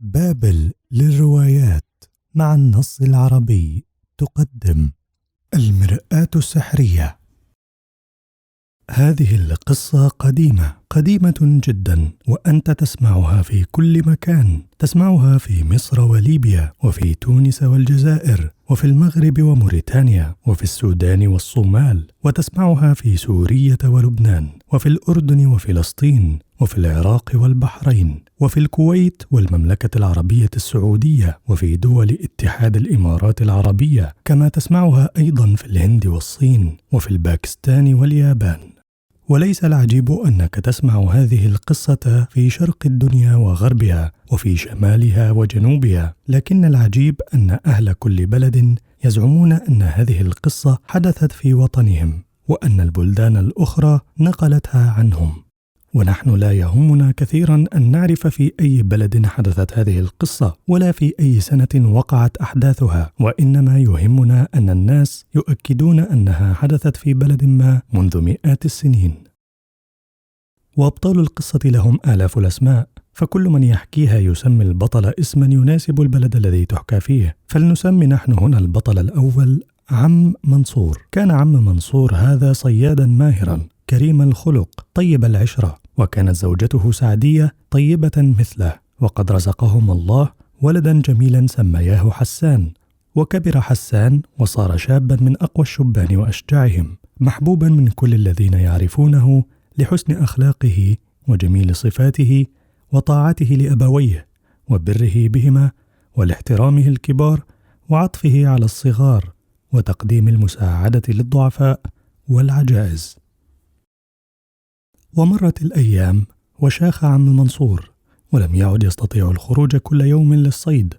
بابل للروايات مع النص العربي تقدم المرآة السحرية. هذه القصة قديمة جدا، وأنت تسمعها في كل مكان. تسمعها في مصر وليبيا، وفي تونس والجزائر، وفي المغرب وموريتانيا، وفي السودان والصومال، وتسمعها في سوريا ولبنان، وفي الأردن وفلسطين، وفي العراق والبحرين، وفي الكويت والمملكة العربية السعودية، وفي دول اتحاد الإمارات العربية، كما تسمعها أيضا في الهند والصين، وفي الباكستان واليابان. وليس العجيب أنك تسمع هذه القصة في شرق الدنيا وغربها، وفي شمالها وجنوبها، لكن العجيب أن أهل كل بلد يزعمون أن هذه القصة حدثت في وطنهم، وأن البلدان الأخرى نقلتها عنهم. ونحن لا يهمنا كثيرا أن نعرف في أي بلد حدثت هذه القصة، ولا في أي سنة وقعت أحداثها، وإنما يهمنا أن الناس يؤكدون أنها حدثت في بلد ما منذ مئات السنين. وأبطال القصة لهم آلاف الأسماء، فكل من يحكيها يسمي البطل اسما يناسب البلد الذي تحكى فيه. فلنسمي نحن هنا البطل الأول عم منصور. كان عم منصور هذا صيادا ماهرا كريم الخلق طيب العشرة، وكانت زوجته سعدية طيبة مثله، وقد رزقهم الله ولدا جميلا سمياه حسان. وكبر حسان وصار شابا من أقوى الشبان وأشجعهم، محبوبا من كل الذين يعرفونه لحسن أخلاقه وجميل صفاته وطاعته لأبويه وبره بهما ولاحترامه الكبار وعطفه على الصغار وتقديم المساعدة للضعفاء والعجائز. ومرت الأيام وشاخ عم منصور، ولم يعد يستطيع الخروج كل يوم للصيد،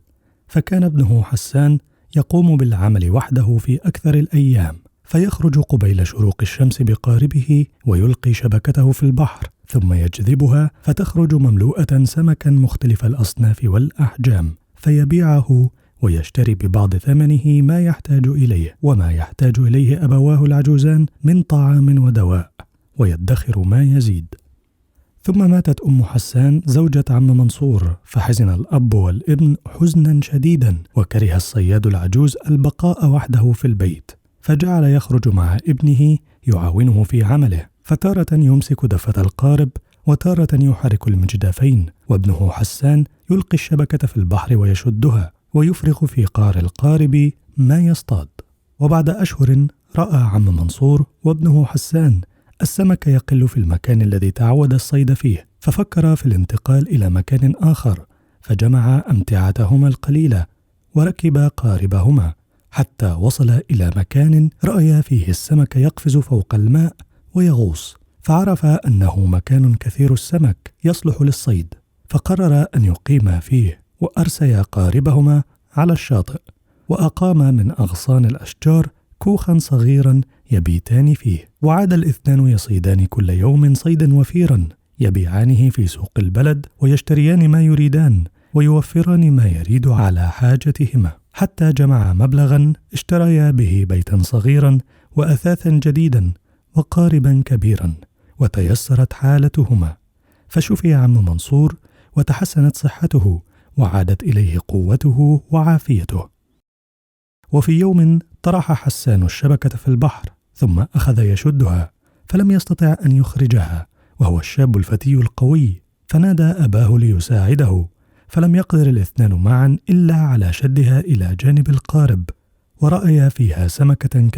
فكان ابنه حسان يقوم بالعمل وحده في أكثر الأيام، فيخرج قبيل شروق الشمس بقاربه ويلقي شبكته في البحر، ثم يجذبها فتخرج مملوءة سمكا مختلف الأصناف والأحجام، فيبيعه ويشتري ببعض ثمنه ما يحتاج إليه وما يحتاج إليه أبواه العجوزان من طعام ودواء، ويدخر ما يزيد. ثم ماتت أم حسان زوجة عم منصور، فحزن الأب والابن حزنا شديدا، وكره الصياد العجوز البقاء وحده في البيت، فجعل يخرج مع ابنه يعاونه في عمله، فتارة يمسك دفة القارب وتارة يحرك المجدافين، وابنه حسان يلقي الشبكة في البحر ويشدها ويفرغ في قعر القارب ما يصطاد. وبعد أشهر رأى عم منصور وابنه حسان السمك يقل في المكان الذي تعود الصيد فيه، ففكر في الانتقال إلى مكان آخر، فجمع أمتعتهما القليلة وركب قاربهما حتى وصل إلى مكان رأيا فيه السمك يقفز فوق الماء ويغوص، فعرف أنه مكان كثير السمك يصلح للصيد، فقرر أن يقيما فيه، وأرسيا قاربهما على الشاطئ، وأقام من أغصان الأشجار كوخا صغيرا يبيتان فيه. وعاد الاثنان يصيدان كل يوم صيدا وفيرا، يبيعانه في سوق البلد ويشتريان ما يريدان ويوفران ما يريد على حاجتهما، حتى جمع مبلغا اشتريا به بيتا صغيرا وأثاثا جديدا وقاربا كبيرا، وتيسرت حالتهما، فشفي عم منصور وتحسنت صحته وعادت إليه قوته وعافيته. وفي يوم طرح حسان الشبكة في البحر، ثم أخذ يشدها، فلم يستطع أن يخرجها، وهو الشاب الفتي القوي، فنادى أباه ليساعده، فلم يقدر الاثنان معا إلا على شدها إلى جانب القارب، ورأيا فيها سمكة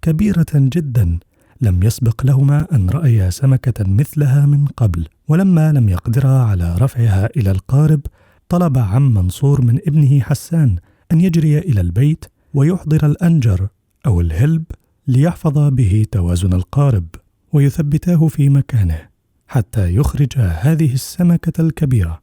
كبيرة جدا، لم يسبق لهما أن رأيا سمكة مثلها من قبل. ولما لم يقدرا على رفعها إلى القارب، طلب عم منصور من ابنه حسان أن يجري إلى البيت ويحضر الأنجر أو الهلب ليحفظ به توازن القارب ويثبتاه في مكانه حتى يخرج هذه السمكة الكبيرة.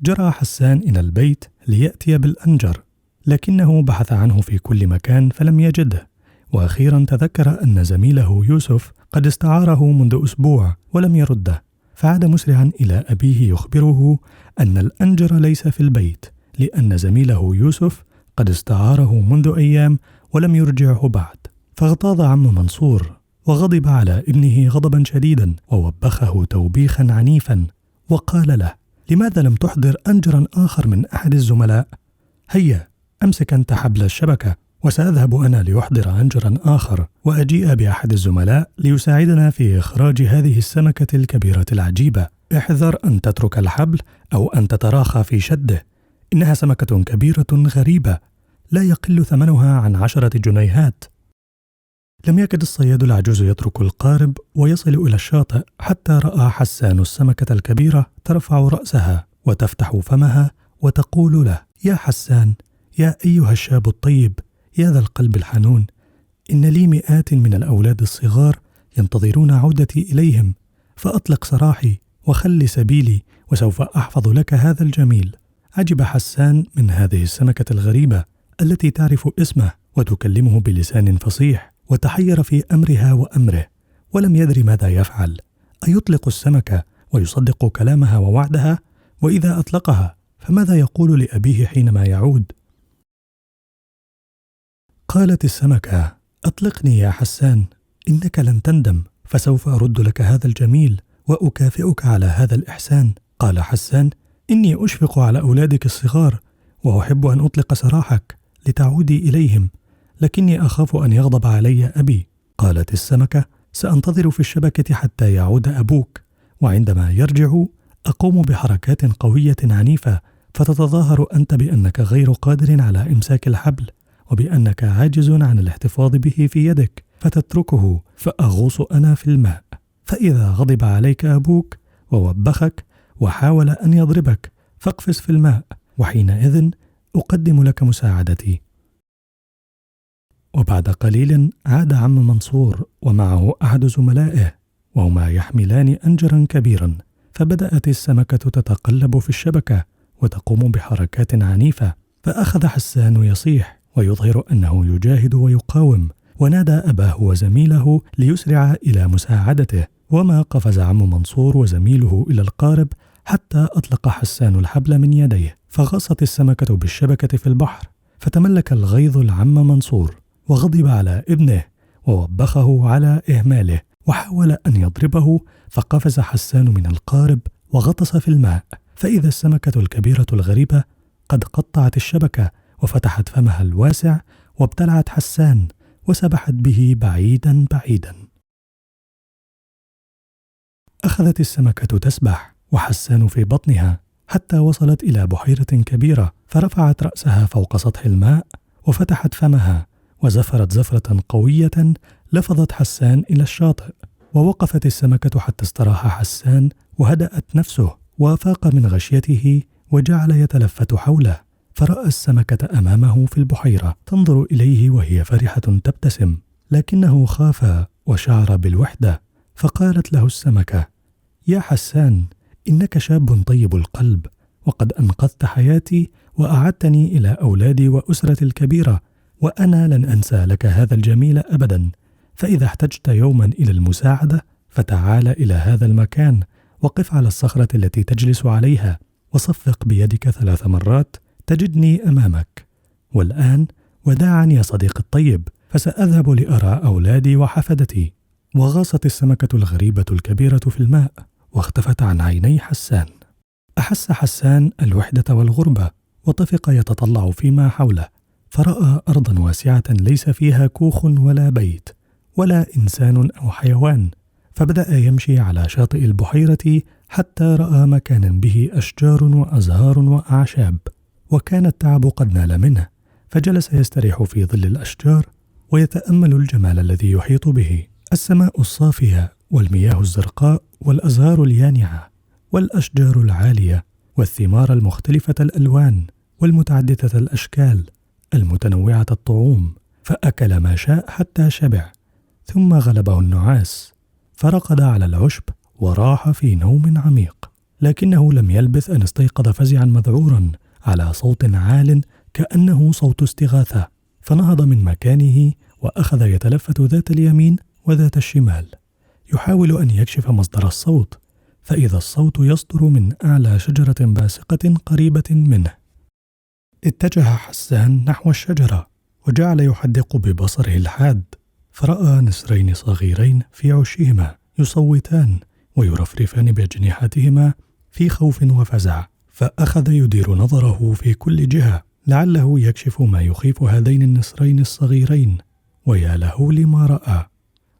جرى حسان إلى البيت ليأتي بالأنجر، لكنه بحث عنه في كل مكان فلم يجده، وأخيرا تذكر أن زميله يوسف قد استعاره منذ أسبوع ولم يرده، فعاد مسرعا إلى أبيه يخبره أن الأنجر ليس في البيت، لأن زميله يوسف قد استعاره منذ أيام ولم يرجعه بعد. فاغتاظ عم منصور وغضب على ابنه غضبا شديدا، ووبخه توبيخا عنيفا، وقال له: لماذا لم تحضر أنجرا آخر من أحد الزملاء؟ هيا أمسك أنت حبل الشبكة، وسأذهب أنا لأحضر أنجرا آخر وأجيء بأحد الزملاء ليساعدنا في إخراج هذه السمكة الكبيرة العجيبة. احذر أن تترك الحبل أو أن تتراخى في شده، إنها سمكة كبيرة غريبة لا يقل ثمنها عن 10 جنيهات. لم يكد الصياد العجوز يترك القارب ويصل إلى الشاطئ حتى رأى حسان السمكة الكبيرة ترفع رأسها وتفتح فمها وتقول له: يا حسان، يا أيها الشاب الطيب، يا ذا القلب الحنون، إن لي مئات من الأولاد الصغار ينتظرون عودتي إليهم، فأطلق سراحي وخل سبيلي وسوف أحفظ لك هذا الجميل. عجب حسان من هذه السمكة الغريبة التي تعرف اسمه وتكلمه بلسان فصيح، وتحير في أمرها وأمره، ولم يدر ماذا يفعل. أيطلق السمكة ويصدق كلامها ووعدها؟ وإذا أطلقها فماذا يقول لأبيه حينما يعود؟ قالت السمكة: أطلقني يا حسان، إنك لن تندم، فسوف أرد لك هذا الجميل وأكافئك على هذا الإحسان. قال حسان: إني أشفق على أولادك الصغار وأحب أن أطلق سراحك لتعودي إليهم، لكني أخاف أن يغضب علي أبي. قالت السمكة: سأنتظر في الشبكة حتى يعود أبوك، وعندما يرجع أقوم بحركات قوية عنيفة فتتظاهر أنت بأنك غير قادر على إمساك الحبل، وبأنك عاجز عن الاحتفاظ به في يدك، فتتركه، فأغوص أنا في الماء. فإذا غضب عليك أبوك ووبخك وحاول أن يضربك فاقفز في الماء، وحينئذ أقدم لك مساعدتي. وبعد قليل عاد عم منصور ومعه أحد زملائه، وهما يحملان أنجرا كبيرا، فبدأت السمكة تتقلب في الشبكة وتقوم بحركات عنيفة، فأخذ حسان يصيح ويظهر أنه يجاهد ويقاوم، ونادى أباه وزميله ليسرع إلى مساعدته. وما قفز عم منصور وزميله إلى القارب حتى أطلق حسان الحبل من يديه، فغصت السمكة بالشبكة في البحر، فتملك الغيظ العم منصور وغضب على ابنه ووبخه على إهماله وحاول أن يضربه، فقفز حسان من القارب وغطس في الماء، فإذا السمكة الكبيرة الغريبة قد قطعت الشبكة وفتحت فمها الواسع وابتلعت حسان وسبحت به بعيدا بعيدا. أخذت السمكة تسبح وحسان في بطنها حتى وصلت إلى بحيرة كبيرة، فرفعت رأسها فوق سطح الماء وفتحت فمها وزفرت زفرة قوية لفظت حسان إلى الشاطئ. ووقفت السمكة حتى استراح حسان وهدأت نفسه وافاق من غشيته وجعل يتلفت حوله، فرأى السمكة أمامه في البحيرة تنظر إليه وهي فرحة تبتسم، لكنه خاف وشعر بالوحدة، فقالت له السمكة: يا حسان، إنك شاب طيب القلب، وقد أنقذت حياتي وأعدتني إلى أولادي وأسرتي الكبيرة، وأنا لن أنسى لك هذا الجميل أبدا. فإذا احتجت يوما إلى المساعدة فتعال إلى هذا المكان، وقف على الصخرة التي تجلس عليها، وصفق بيدك 3 مرات تجدني أمامك. والآن وداعا يا صديقي الطيب، فسأذهب لأرى أولادي وحفدتي. وغاصت السمكة الغريبة الكبيرة في الماء واختفت عن عيني حسان. أحس حسان الوحدة والغربة وطفق يتطلع فيما حوله، فرأى أرضا واسعة ليس فيها كوخ ولا بيت ولا إنسان أو حيوان، فبدأ يمشي على شاطئ البحيرة حتى رأى مكانا به أشجار وأزهار وأعشاب، وكان التعب قد نال منه، فجلس يستريح في ظل الأشجار ويتأمل الجمال الذي يحيط به: السماء الصافية والمياه الزرقاء والأزهار اليانعة والأشجار العالية والثمار المختلفة الألوان والمتعددة الأشكال المتنوعة الطعوم. فأكل ما شاء حتى شبع، ثم غلبه النعاس فرقد على العشب وراح في نوم عميق، لكنه لم يلبث أن استيقظ فزعا مذعورا على صوت عال كأنه صوت استغاثة، فنهض من مكانه وأخذ يتلفت ذات اليمين وذات الشمال يحاول أن يكشف مصدر الصوت، فإذا الصوت يصدر من أعلى شجرة باسقة قريبة منه. اتجه حسان نحو الشجرة وجعل يحدق ببصره الحاد، فرأى نسرين صغيرين في عشهما يصوتان ويرفرفان بأجنحتهما في خوف وفزع، فأخذ يدير نظره في كل جهة لعله يكشف ما يخيف هذين النسرين الصغيرين. ويا له لما رأى.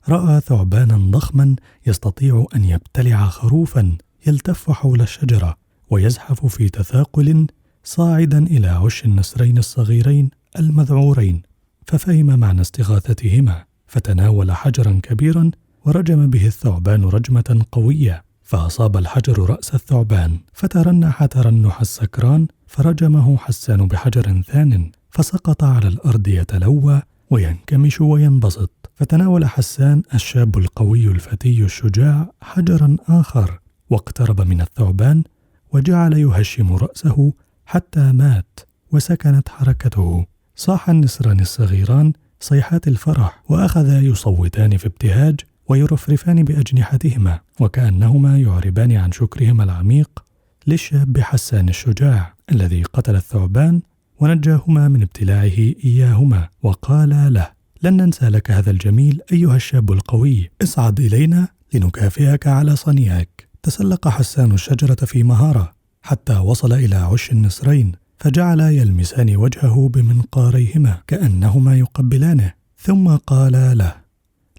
رأى ثعبانا ضخما يستطيع أن يبتلع خروفا يلتف حول الشجرة ويزحف في تثاقل صاعدا إلى عش النسرين الصغيرين المذعورين، ففهم معنى استغاثتهما، فتناول حجرا كبيرا ورجم به الثعبان رجمة قوية، فأصاب الحجر رأس الثعبان، فترنح ترنح السكران، فرجمه حسان بحجر ثان، فسقط على الأرض يتلوى وينكمش وينبسط. فتناول حسان الشاب القوي الفتي الشجاع حجرا آخر، واقترب من الثعبان وجعل يهشم رأسه حتى مات وسكنت حركته. صاح النسران الصغيران صيحات الفرح، وأخذا يصوتان في ابتهاج ويرفرفان بأجنحتهما، وكأنهما يعربان عن شكرهما العميق للشاب حسان الشجاع الذي قتل الثعبان ونجاهما من ابتلاعه إياهما، وقالا له: لن ننسى لك هذا الجميل أيها الشاب القوي، اصعد إلينا لنكافئك على صنيعك. تسلق حسان الشجرة في مهارة حتى وصل إلى عش النسرين، فجعلا يلمسان وجهه بمنقاريهما كأنهما يقبلانه، ثم قالا له: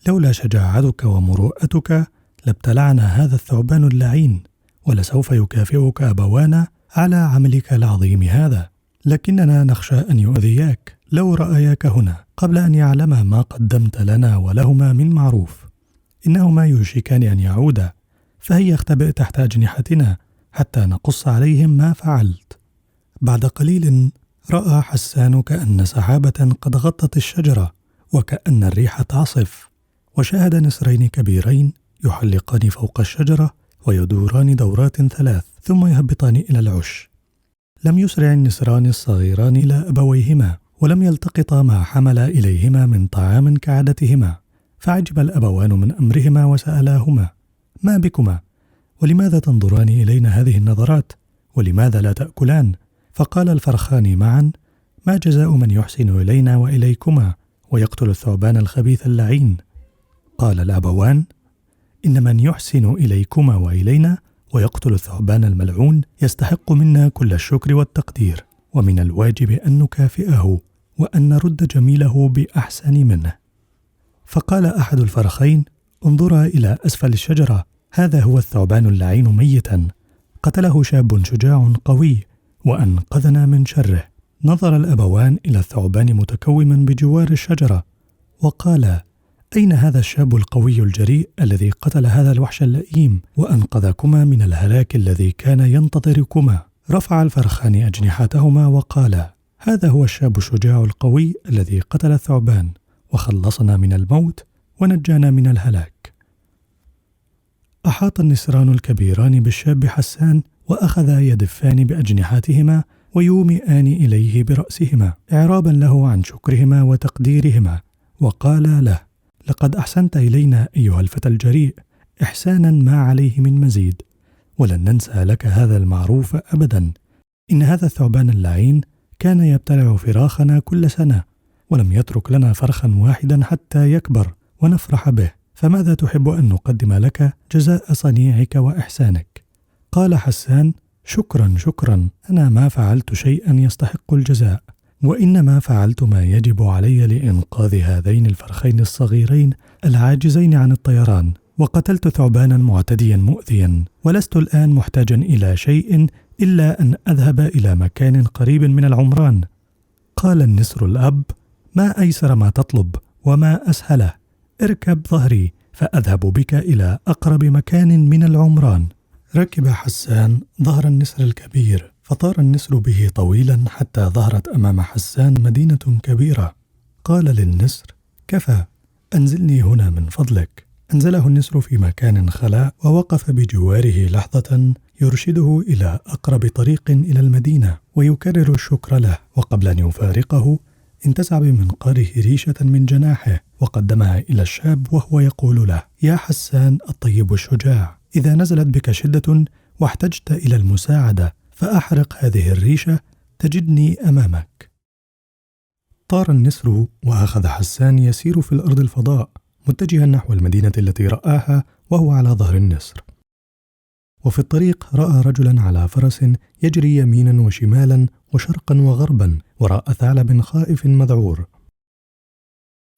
لولا شجاعتك ومروءتك لابتلعنا هذا الثعبان اللعين، ولسوف يكافئك أبوانا على عملك العظيم هذا، لكننا نخشى أن يؤذياك لو رأياك هنا قبل أن يعلما ما قدمت لنا ولهما من معروف. إنهما يوشكان أن يعودا، فهيا اختبئ تحت أجنحتنا حتى نقص عليهم ما فعلت. بعد قليل رأى حسان كأن سحابة قد غطت الشجرة وكأن الريح تعصف، وشاهد نسرين كبيرين يحلقان فوق الشجرة ويدوران دورات 3 ثم يهبطان إلى العش. لم يسرع النسران الصغيران إلى أبويهما ولم يلتقطا ما حمل إليهما من طعام كعادتهما، فعجب الأبوان من أمرهما وسألاهما: ما بكما؟ ولماذا تنظران إلينا هذه النظرات؟ ولماذا لا تأكلان؟ فقال الفرخان معا: ما جزاء من يحسن إلينا وإليكما ويقتل الثعبان الخبيث اللعين؟ قال الأبوان: إن من يحسن إليكما وإلينا ويقتل الثعبان الملعون يستحق منا كل الشكر والتقدير، ومن الواجب أن نكافئه وأن نرد جميله بأحسن منه. فقال أحد الفرخين: انظرا إلى أسفل الشجرة، هذا هو الثعبان اللعين ميتا، قتله شاب شجاع قوي وأنقذنا من شره. نظر الأبوان إلى الثعبان متكوما بجوار الشجرة وقالا: أين هذا الشاب القوي الجريء الذي قتل هذا الوحش اللئيم وأنقذكما من الهلاك الذي كان ينتظركما؟ رفع الفرخان أجنحتهما وقالا: هذا هو الشاب الشجاع القوي الذي قتل الثعبان وخلصنا من الموت ونجانا من الهلاك. أحاط النسران الكبيران بالشاب حسان وأخذا يدفان بأجنحتهما ويومئان إليه برأسهما إعرابا له عن شكرهما وتقديرهما، وقالا له: لقد أحسنت إلينا أيها الفتى الجريء إحسانا ما عليه من مزيد، ولن ننسى لك هذا المعروف أبدا. إن هذا الثعبان اللعين كان يبتلع فراخنا كل سنة ولم يترك لنا فرخا واحدا حتى يكبر ونفرح به، فماذا تحب أن نقدم لك جزاء صنيعك وإحسانك؟ قال حسان: شكرا شكرا، أنا ما فعلت شيئا يستحق الجزاء، وإنما فعلت ما يجب علي لإنقاذ هذين الفرخين الصغيرين العاجزين عن الطيران، وقتلت ثعبانا معتديا مؤذيا، ولست الآن محتاجا إلى شيء إلا أن أذهب إلى مكان قريب من العمران. قال النسر الأب: ما أيسر ما تطلب وما أسهله، اركب ظهري فأذهب بك إلى أقرب مكان من العمران. ركب حسان ظهر النسر الكبير، فطار النسر به طويلا حتى ظهرت أمام حسان مدينة كبيرة. قال للنسر: كفى، أنزلني هنا من فضلك. أنزله النسر في مكان خلاء ووقف بجواره لحظة يرشده إلى أقرب طريق إلى المدينة ويكرر الشكر له، وقبل أن يفارقه انتزع بمنقاره ريشة من جناحه وقدمها إلى الشاب وهو يقول له: يا حسان الطيب الشجاع، إذا نزلت بك شدة واحتجت إلى المساعدة فأحرق هذه الريشة تجدني أمامك. طار النسر وأخذ حسان يسير في الأرض الفضاء متجها نحو المدينة التي رآها وهو على ظهر النسر. وفي الطريق رأى رجلا على فرس يجري يمينا وشمالا وشرقا وغربا وراء ثعلب خائف مذعور،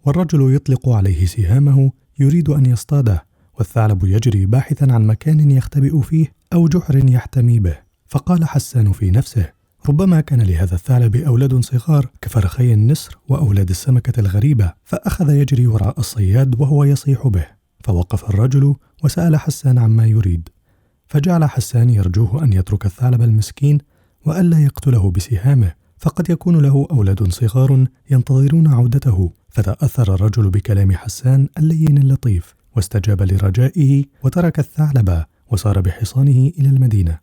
والرجل يطلق عليه سهامه يريد أن يصطاده، والثعلب يجري باحثا عن مكان يختبئ فيه أو جحر يحتمي به. فقال حسان في نفسه: ربما كان لهذا الثعلب أولاد صغار كفرخي النسر وأولاد السمكة الغريبة، فأخذ يجري وراء الصياد وهو يصيح به. فوقف الرجل وسأل حسان عما يريد، فجعل حسان يرجوه أن يترك الثعلب المسكين وألا يقتله بسهامه، فقد يكون له أولاد صغار ينتظرون عودته. فتأثر الرجل بكلام حسان اللين اللطيف واستجاب لرجائه وترك الثعلب وصار بحصانه إلى المدينة.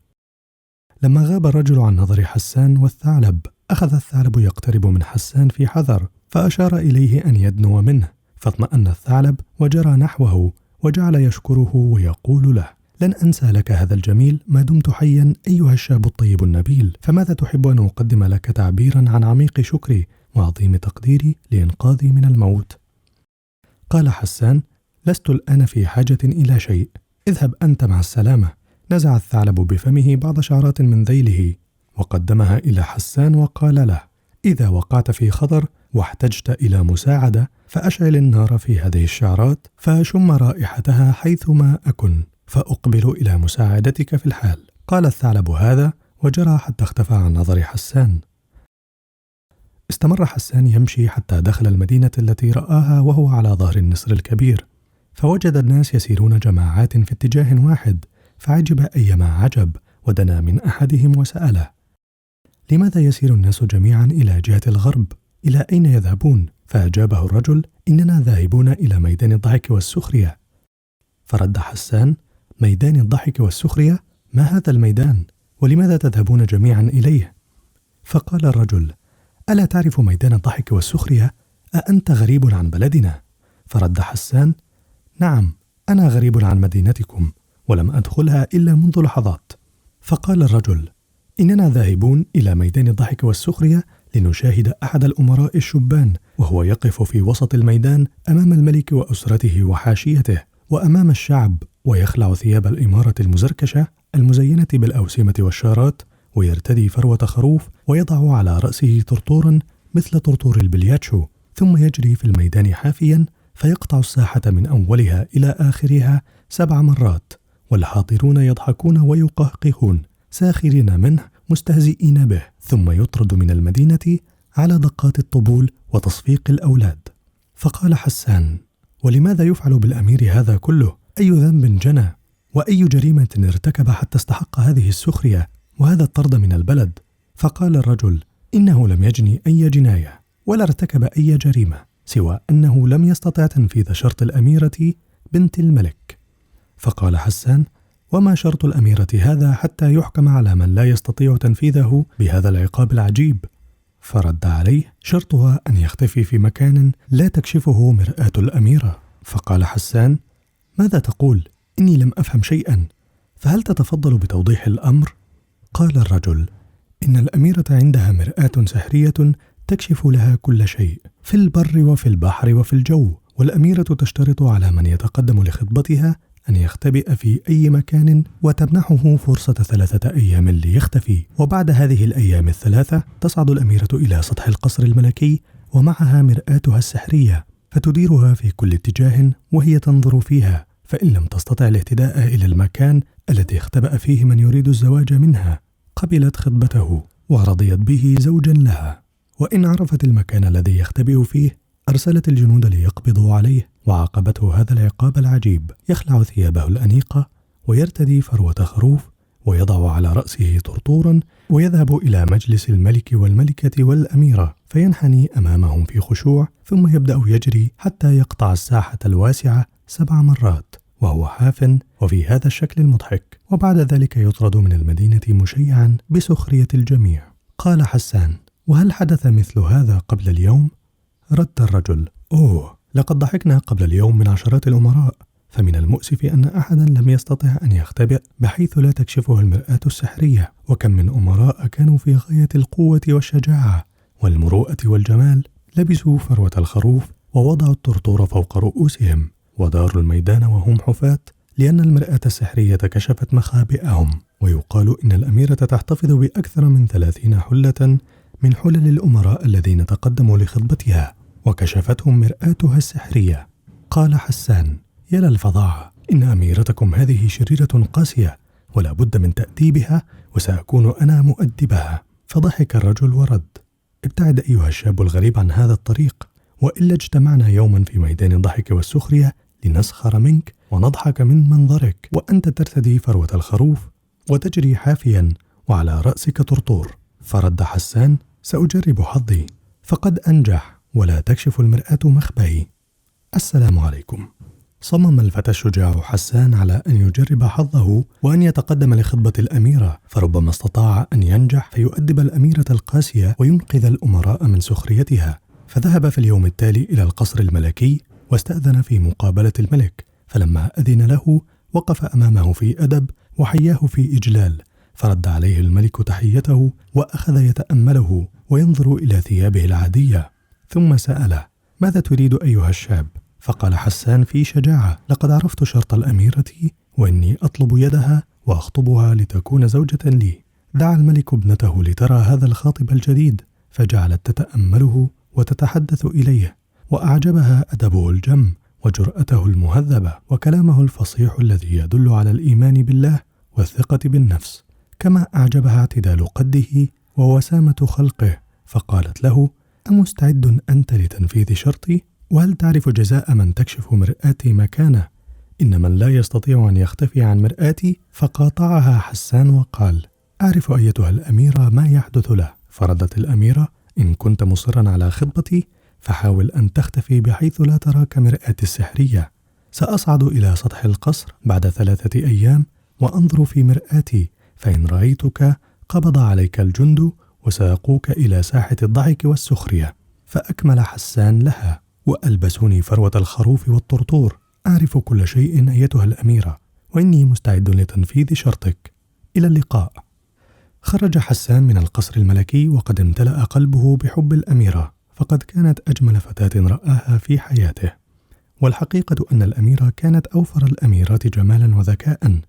لما غاب الرجل عن نظر حسان والثعلب، أخذ الثعلب يقترب من حسان في حذر، فأشار إليه أن يدنو منه، فاطمأن الثعلب وجرى نحوه وجعل يشكره ويقول له: لن أنسى لك هذا الجميل ما دمت حيا أيها الشاب الطيب النبيل، فماذا تحب أن أقدم لك تعبيرا عن عميق شكري وعظيم تقديري لإنقاذي من الموت؟ قال حسان: لست الآن في حاجة إلى شيء، اذهب أنت مع السلامة. نزع الثعلب بفمه بعض شعرات من ذيله وقدمها إلى حسان وقال له: إذا وقعت في خطر واحتجت إلى مساعدة فأشعل النار في هذه الشعرات فأشم رائحتها حيثما أكن، فأقبل إلى مساعدتك في الحال. قال الثعلب هذا وجرى حتى اختفى عن نظر حسان. استمر حسان يمشي حتى دخل المدينة التي رآها وهو على ظهر النسر الكبير، فوجد الناس يسيرون جماعات في اتجاه واحد، فعجب أيما عجب، ودنا من أحدهم وسأله: لماذا يسير الناس جميعا إلى جهة الغرب؟ إلى أين يذهبون؟ فأجابه الرجل: إننا ذاهبون إلى ميدان الضحك والسخرية. فرد حسان: ميدان الضحك والسخرية؟ ما هذا الميدان؟ ولماذا تذهبون جميعا إليه؟ فقال الرجل: ألا تعرف ميدان الضحك والسخرية؟ أأنت غريب عن بلدنا؟ فرد حسان: نعم، أنا غريب عن مدينتكم، ولم أدخلها إلا منذ لحظات. فقال الرجل: إننا ذاهبون إلى ميدان الضحك والسخرية لنشاهد أحد الأمراء الشبان وهو يقف في وسط الميدان أمام الملك وأسرته وحاشيته وأمام الشعب، ويخلع ثياب الإمارة المزركشة المزينة بالأوسمة والشارات، ويرتدي فروة خروف، ويضع على رأسه طرطورا مثل طرطور البلياتشو، ثم يجري في الميدان حافيا فيقطع الساحة من أولها إلى آخرها 7 مرات، والحاضرون يضحكون ويقهقهون ساخرين منه مستهزئين به، ثم يطرد من المدينة على دقات الطبول وتصفيق الأولاد. فقال حسان: ولماذا يفعل بالأمير هذا كله؟ أي ذنب جنى وأي جريمة ارتكب حتى استحق هذه السخرية وهذا الطرد من البلد؟ فقال الرجل: إنه لم يجني أي جناية ولا ارتكب أي جريمة، سوى أنه لم يستطع تنفيذ شرط الأميرة بنت الملك. فقال حسان: وما شرط الأميرة هذا حتى يحكم على من لا يستطيع تنفيذه بهذا العقاب العجيب؟ فرد عليه: شرطها أن يختفي في مكان لا تكشفه مرآة الأميرة. فقال حسان: ماذا تقول؟ إني لم أفهم شيئا، فهل تتفضل بتوضيح الأمر؟ قال الرجل: إن الأميرة عندها مرآة سحرية تكشف لها كل شيء في البر وفي البحر وفي الجو، والأميرة تشترط على من يتقدم لخطبتها أن يختبئ في أي مكان وتمنحه فرصة 3 أيام ليختفي، وبعد هذه الأيام ال3 تصعد الأميرة إلى سطح القصر الملكي ومعها مرآتها السحرية، فتديرها في كل اتجاه وهي تنظر فيها، فإن لم تستطع الاهتداء إلى المكان الذي اختبأ فيه من يريد الزواج منها قبلت خطبته ورضيت به زوجا لها، وإن عرفت المكان الذي يختبئ فيه أرسلت الجنود ليقبضوا عليه، وعاقبته هذا العقاب العجيب: يخلع ثيابه الأنيقة ويرتدي فروة خروف ويضع على رأسه طرطورا، ويذهب إلى مجلس الملك والملكة والأميرة فينحني أمامهم في خشوع، ثم يبدأ يجري حتى يقطع الساحة الواسعة 7 مرات وهو حاف وفي هذا الشكل المضحك، وبعد ذلك يطرد من المدينة مشيعا بسخرية الجميع. قال حسان: وهل حدث مثل هذا قبل اليوم؟ رد الرجل: أوه، لقد ضحكنا قبل اليوم من عشرات الأمراء، فمن المؤسف أن أحدا لم يستطع أن يختبئ بحيث لا تكشفه المرآة السحرية، وكم من أمراء كانوا في غاية القوة والشجاعة والمروءة والجمال، لبسوا فروة الخروف ووضعوا الطرطور فوق رؤوسهم وداروا الميدان وهم حفاة لأن المرآة السحرية كشفت مخابئهم، ويقال إن الأميرة تحتفظ بأكثر من 30 حلة من حلل الأمراء الذين تقدموا لخطبتها، وكشفتهم مرآتها السحرية. قال حسان: يا للفظاعة، إن أميرتكم هذه شريرة قاسية، ولا بد من تأديبها، وسأكون أنا مؤدبها. فضحك الرجل ورد: ابتعد أيها الشاب الغريب عن هذا الطريق، وإلا اجتمعنا يوما في ميدان الضحك والسخرية لنسخر منك ونضحك من منظرك، وأنت ترتدي فروة الخروف وتجري حافيا وعلى رأسك طرطور. فرد حسان: سأجرب حظي، فقد أنجح، ولا تكشف المرآة مخبئي. السلام عليكم. صمم الفتى الشجاع حسان على أن يجرب حظه وأن يتقدم لخطبة الأميرة، فربما استطاع أن ينجح فيؤدب الأميرة القاسية وينقذ الأمراء من سخريتها. فذهب في اليوم التالي إلى القصر الملكي واستأذن في مقابلة الملك، فلما أذن له وقف أمامه في أدب وحياه في إجلال، فرد عليه الملك تحيته وأخذ يتأمله وينظر إلى ثيابه العادية، ثم سأله: ماذا تريد أيها الشاب؟ فقال حسان في شجاعة: لقد عرفت شرط الأميرة، وإني أطلب يدها وأخطبها لتكون زوجة لي. دعا الملك ابنته لترى هذا الخاطب الجديد، فجعلت تتأمله وتتحدث إليه، وأعجبها أدبه الجم وجرأته المهذبة وكلامه الفصيح الذي يدل على الإيمان بالله والثقة بالنفس، كما أعجبها اعتدال قده ووسامة خلقه، فقالت له: أمستعد أنت لتنفيذ شرطي؟ وهل تعرف جزاء من تكشف مرآتي مكانه؟ إن من لا يستطيع أن يختفي عن مرآتي. فقاطعها حسان وقال: أعرف أيتها الأميرة ما يحدث له. فردت الأميرة: إن كنت مصرا على خطبتي فحاول أن تختفي بحيث لا تراك مرآتي السحرية. سأصعد إلى سطح القصر بعد 3 أيام وأنظر في مرآتي، فإن رأيتك قبض عليك الجند وساقوك إلى ساحة الضحك والسخرية. فأكمل حسان لها: وألبسوني فروة الخروف والطرطور. أعرف كل شيء أيتها الأميرة، وإني مستعد لتنفيذ شرطك. إلى اللقاء. خرج حسان من القصر الملكي وقد امتلأ قلبه بحب الأميرة، فقد كانت أجمل فتاة رآها في حياته. والحقيقة أن الأميرة كانت أوفر الأميرات جمالا وذكاء،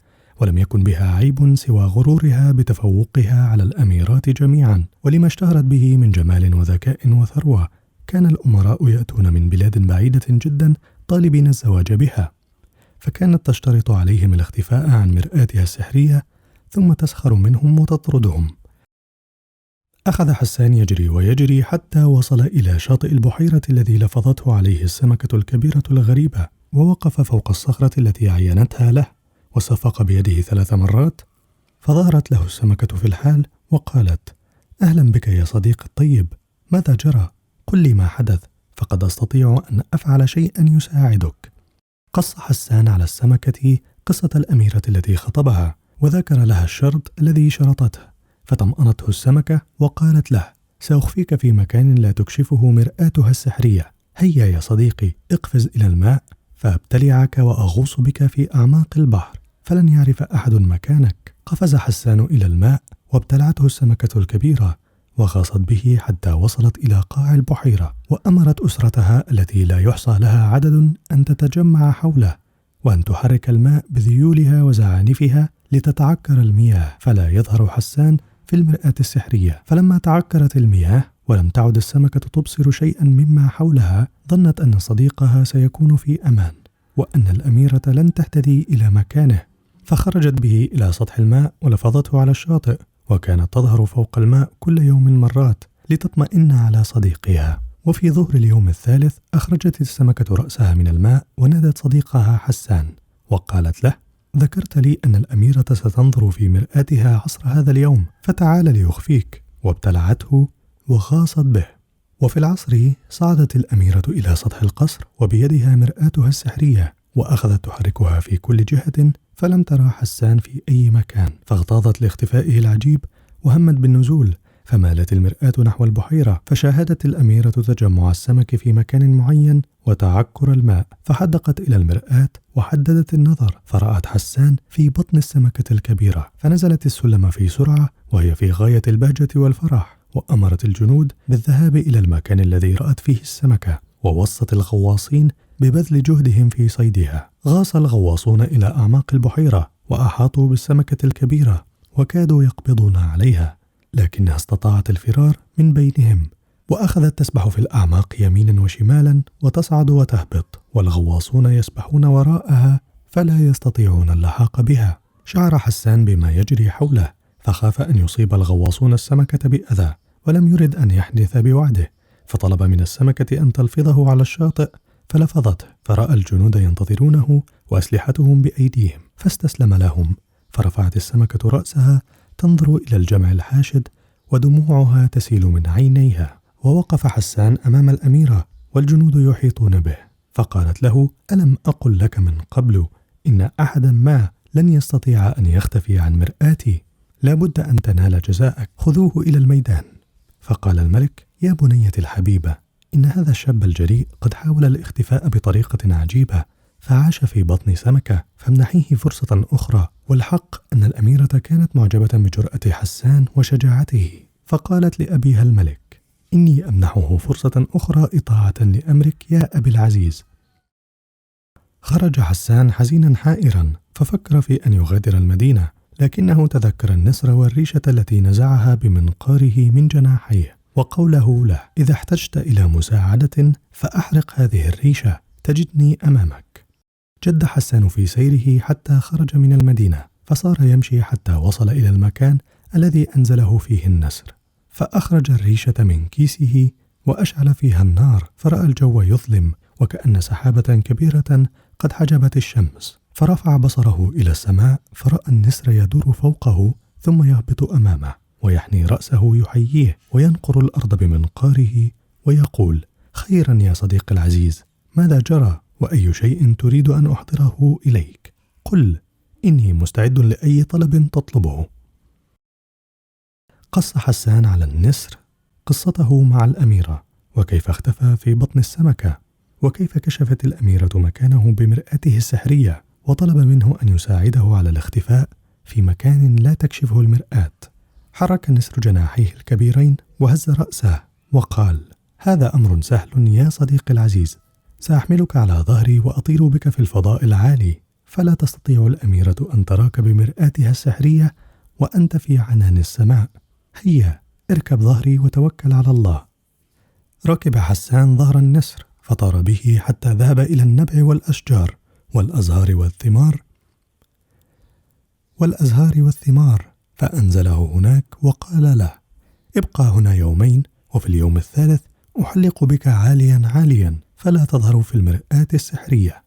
ولم يكن بها عيب سوى غرورها بتفوقها على الأميرات جميعا. ولما اشتهرت به من جمال وذكاء وثروة، كان الأمراء يأتون من بلاد بعيدة جدا طالبين الزواج بها، فكانت تشترط عليهم الاختفاء عن مرآتها السحرية، ثم تسخر منهم وتطردهم. أخذ حسان يجري ويجري حتى وصل إلى شاطئ البحيرة الذي لفظته عليه السمكة الكبيرة الغريبة، ووقف فوق الصخرة التي عينتها له، وصفق بيده 3 مرات، فظهرت له السمكة في الحال وقالت: أهلا بك يا صديقي الطيب، ماذا جرى؟ قل لي ما حدث، فقد أستطيع أن أفعل شيئا يساعدك. قص حسان على السمكة قصة الأميرة التي خطبها، وذكر لها الشرط الذي شرطته، فطمأنته السمكة وقالت له: سأخفيك في مكان لا تكشفه مرآتها السحرية. هيا يا صديقي، اقفز إلى الماء فأبتلعك وأغوص بك في أعماق البحر، فلن يعرف أحد مكانك. قفز حسان إلى الماء وابتلعته السمكة الكبيرة، وغاصت به حتى وصلت إلى قاع البحيرة، وأمرت أسرتها التي لا يحصى لها عدد أن تتجمع حوله، وأن تحرك الماء بذيولها وزعانفها لتتعكر المياه فلا يظهر حسان في المرآة السحرية. فلما تعكرت المياه ولم تعد السمكة تبصر شيئا مما حولها، ظنت أن صديقها سيكون في أمان، وأن الأميرة لن تهتدي إلى مكانه، فخرجت به إلى سطح الماء ولفظته على الشاطئ، وكانت تظهر فوق الماء كل يوم مرات لتطمئن على صديقها. وفي ظهر اليوم الثالث أخرجت السمكة رأسها من الماء ونادت صديقها حسان وقالت له: ذكرت لي أن الأميرة ستنظر في مرآتها عصر هذا اليوم، فتعال ليخفيك. وابتلعته وغاصت به. وفي العصر صعدت الأميرة إلى سطح القصر وبيدها مرآتها السحرية، وأخذت تحركها في كل جهة، فلم ترى حسان في أي مكان، فاغتاظت لاختفائه العجيب وهمت بالنزول، فمالت المرآة نحو البحيرة، فشاهدت الأميرة تجمع السمك في مكان معين وتعكر الماء، فحدقت إلى المرآة وحددت النظر، فرأت حسان في بطن السمكة الكبيرة، فنزلت السلم في سرعة وهي في غاية البهجة والفرح، وأمرت الجنود بالذهاب إلى المكان الذي رأت فيه السمكة، ووصت الغواصين ببذل جهدهم في صيدها. غاص الغواصون إلى أعماق البحيرة وأحاطوا بالسمكة الكبيرة وكادوا يقبضون عليها، لكنها استطاعت الفرار من بينهم، وأخذت تسبح في الأعماق يمينا وشمالا وتصعد وتهبط، والغواصون يسبحون وراءها فلا يستطيعون اللحاق بها. شعر حسان بما يجري حوله، فخاف أن يصيب الغواصون السمكة بأذى، ولم يرد أن يحدث بوعده، فطلب من السمكة أن تلفظه على الشاطئ فلفظته، فرأى الجنود ينتظرونه وأسلحتهم بأيديهم فاستسلم لهم. فرفعت السمكة رأسها تنظر إلى الجمع الحاشد ودموعها تسيل من عينيها. ووقف حسان أمام الأميرة والجنود يحيطون به، فقالت له: ألم أقل لك من قبل إن أحدا ما لن يستطيع أن يختفي عن مرآتي؟ لا بد أن تنال جزاءك، خذوه إلى الميدان. فقال الملك: يا بنيتي الحبيبة، إن هذا الشاب الجريء قد حاول الاختفاء بطريقة عجيبة، فعاش في بطن سمكة، فامنحيه فرصة أخرى. والحق أن الأميرة كانت معجبة بجرأة حسان وشجاعته، فقالت لأبيها الملك: إني أمنحه فرصة أخرى إطاعة لأمرك يا أبي العزيز. خرج حسان حزينا حائرا، ففكر في أن يغادر المدينة، لكنه تذكر النسر والريشة التي نزعها بمنقاره من جناحيه، وقوله له: إذا احتجت إلى مساعدة فأحرق هذه الريشة تجدني أمامك. جد حسان في سيره حتى خرج من المدينة، فصار يمشي حتى وصل إلى المكان الذي أنزله فيه النسر، فأخرج الريشة من كيسه وأشعل فيها النار، فرأى الجو يظلم وكأن سحابة كبيرة قد حجبت الشمس، فرفع بصره إلى السماء فرأى النسر يدور فوقه ثم يهبط أمامه ويحني رأسه يحييه وينقر الأرض بمنقاره ويقول: خيرا يا صديقي العزيز، ماذا جرى؟ وأي شيء تريد أن أحضره إليك؟ قل، إني مستعد لأي طلب تطلبه. قص حسان على النسر قصته مع الأميرة، وكيف اختفى في بطن السمكة، وكيف كشفت الأميرة مكانه بمرآته السحرية، وطلب منه أن يساعده على الاختفاء في مكان لا تكشفه المرآة. حرك النسر جناحيه الكبيرين وهز رأسه وقال: هذا أمر سهل يا صديقي العزيز، سأحملك على ظهري وأطير بك في الفضاء العالي، فلا تستطيع الأميرة أن تراك بمرآتها السحرية وأنت في عنان السماء. هيا اركب ظهري وتوكل على الله. ركب حسان ظهر النسر فطار به حتى ذهب إلى النبع والأشجار والأزهار والثمار، فأنزله هناك وقال له: ابقى هنا يومين، وفي اليوم الثالث أحلق بك عاليا عاليا فلا تظهر في المرآة السحرية.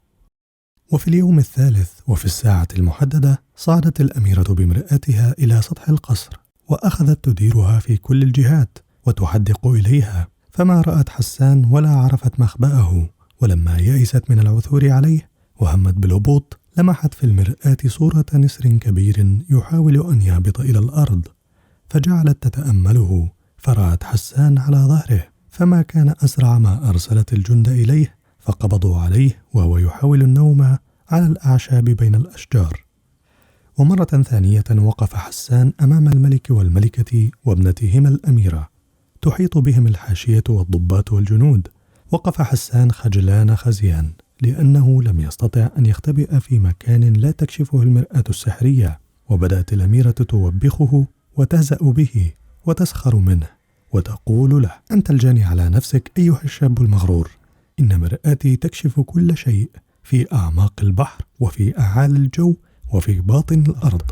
وفي اليوم الثالث وفي الساعة المحددة صعدت الأميرة بمرآتها إلى سطح القصر، وأخذت تديرها في كل الجهات وتحدق إليها، فما رأت حسان ولا عرفت مخبأه. ولما يئست من العثور عليه وهمت بالهبوط، لمحت في المرآة صورة نسر كبير يحاول أن يهبط إلى الأرض، فجعلت تتأمله، فرأت حسان على ظهره، فما كان أسرع ما أرسلت الجند إليه، فقبضوا عليه وهو يحاول النوم على الأعشاب بين الأشجار. ومرة ثانية وقف حسان أمام الملك والملكة وابنتهما الأميرة، تحيط بهم الحاشية والضباط والجنود. وقف حسان خجلان خزيان، لأنه لم يستطع أن يختبئ في مكان لا تكشفه المرآة السحرية. وبدأت الأميرة توبخه وتهزأ به وتسخر منه وتقول له: أنت الجاني على نفسك أيها الشاب المغرور، إن مرآتي تكشف كل شيء في أعماق البحر وفي أعالي الجو وفي باطن الأرض،